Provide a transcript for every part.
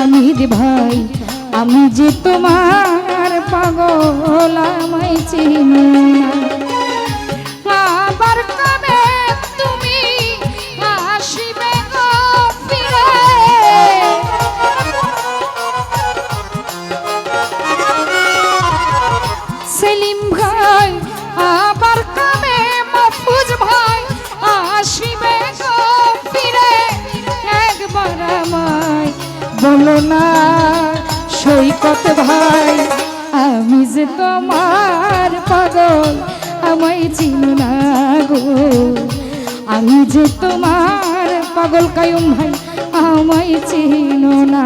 হামিদ ভাই আমি যে তোমার পাগল আমায় চিনো না আবার কবে তুমি আসিবে গো ফিরে সেলিম ভাই আবার কবে মাহফুজ ভাই আসিবে গো ফিরে একবার আমায় বলো না সৈকত ভাই আমি যে তোমার পাগল আমায় চিনো না গো আমি যে তোমার পাগল কায়ুম ভাই আমায় চিনো না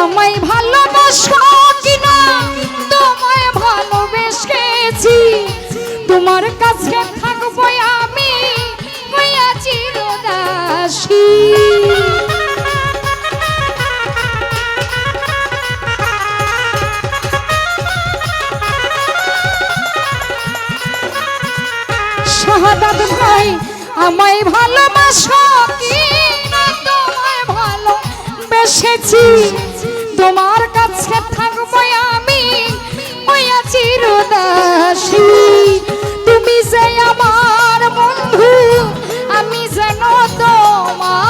আমায় ভালোবাসো কিনা তোমায় ভালোবেসেছি তোমার কাছে থাকবো আমি হইয়া চিরদাসী শাহাদাত ভাই আমায় ভালোবাসো কিনা তোমায় ভালোবেসেছি তোমার কাছে থাকবো আমি হইয়া চিরদাসী তুমি যে আমার বন্ধু আমি যেন তোমার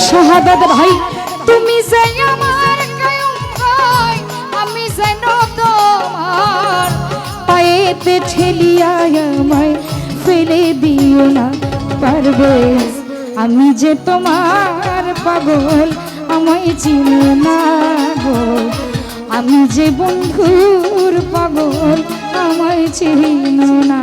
শাহাদাত ভাই তুমি যে আমার কায়ুম ভাই আমি যেন তোমার পায়েতে ঠেলিয়া আমায় ফেলে দিও না পারবে আমি যে তোমার পাগল আমায় চিনো না গো আমি যে বন্ধুর পাগল আমায় চিনো না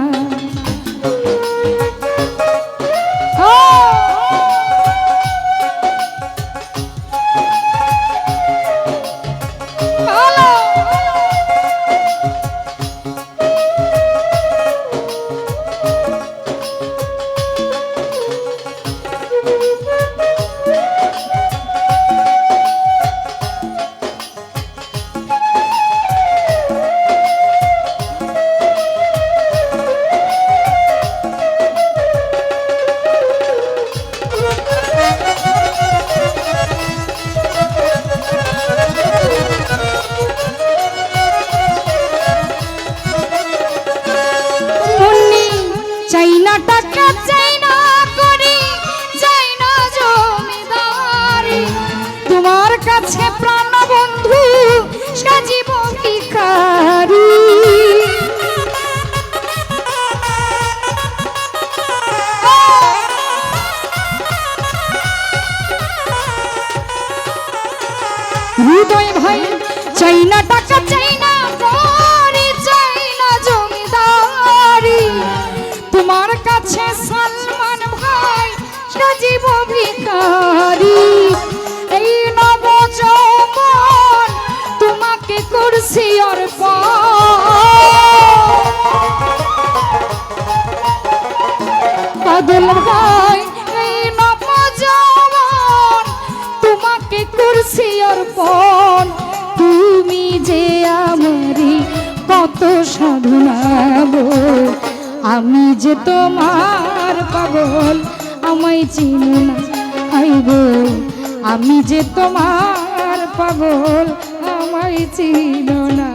প্রাণ বন্ধু সাজিব ভিখারি হৃদয় ভাই চাই না টাকা চাই না বাড়ি চাই না জমিদারি তোমার কাছে সালমান ভাই সাজিব ভিখারি এই নবযৌবন তোমাকে করছি বাদল ভাই এই নবযৌবন তোমাকে করছি অর্পণ তুমি যে আমারি কত সাধনা গো আমি যে তোমার পাগল আমায় চিনো না আইগো আমি যে তোমার পাগল আমায় চিনো না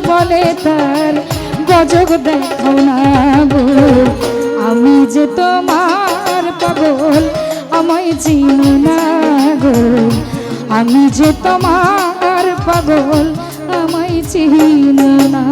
বলে তার গজব দেখাও না গো। আমি যে তোমার পাগল আমায় চিনো না গো। আমি যে তোমার পাগল আমায় চিনো না।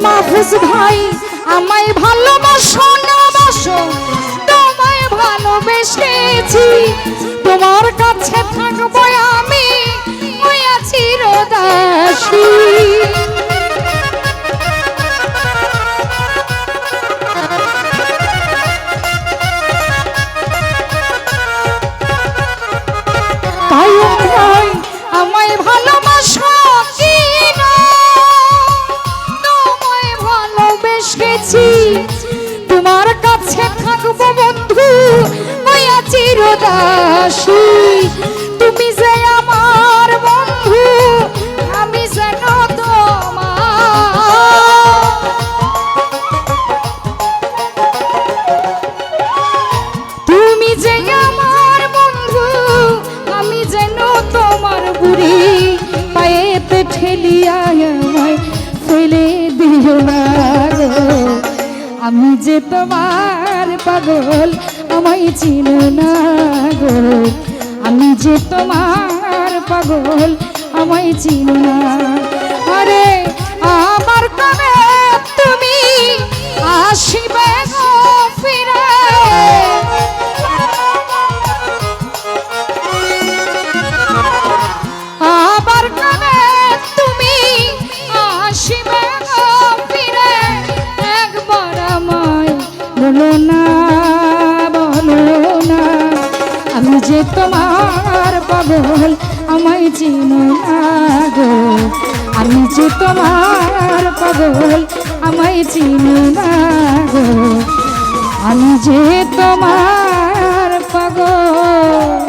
মাহফুজ ভাই আমায় ভালোবাসো না বাসো, তোমায় ভালোবেসেছি, তোমার কাছে থাকবো আমি হইয়া চিরদাসী। তাই ভাই আমায় ভালোবাসো কি না, তোমায় ভালোবেসেছি, তোমার কাছে থাকবো বন্ধু হইয়া চিরদাসী। তুমি যে আমার বন্ধু আমি যেন তোমার, তুমি যে আমার বন্ধু আমি যেন তোমার বুড়ি পায়েতে ঠেলিয়া আমায় ফেলে দিও না গো। আমি যে তোমার পাগল আমায় চিনো না গো। আমি যে তোমার পাগল আমায় চিনো না। আরে আমার কানে তুমি আসিবে গো ফিরে, আমার কানে তুমি আসিবে গো ফিরে, একবার আমায় বলো না, বলো না আমি যে তোমার পাগল আমায় চিনো না গো। আমি যে তোমার পাগল আমায় চিনো না গো। আমি যে তোমার পাগল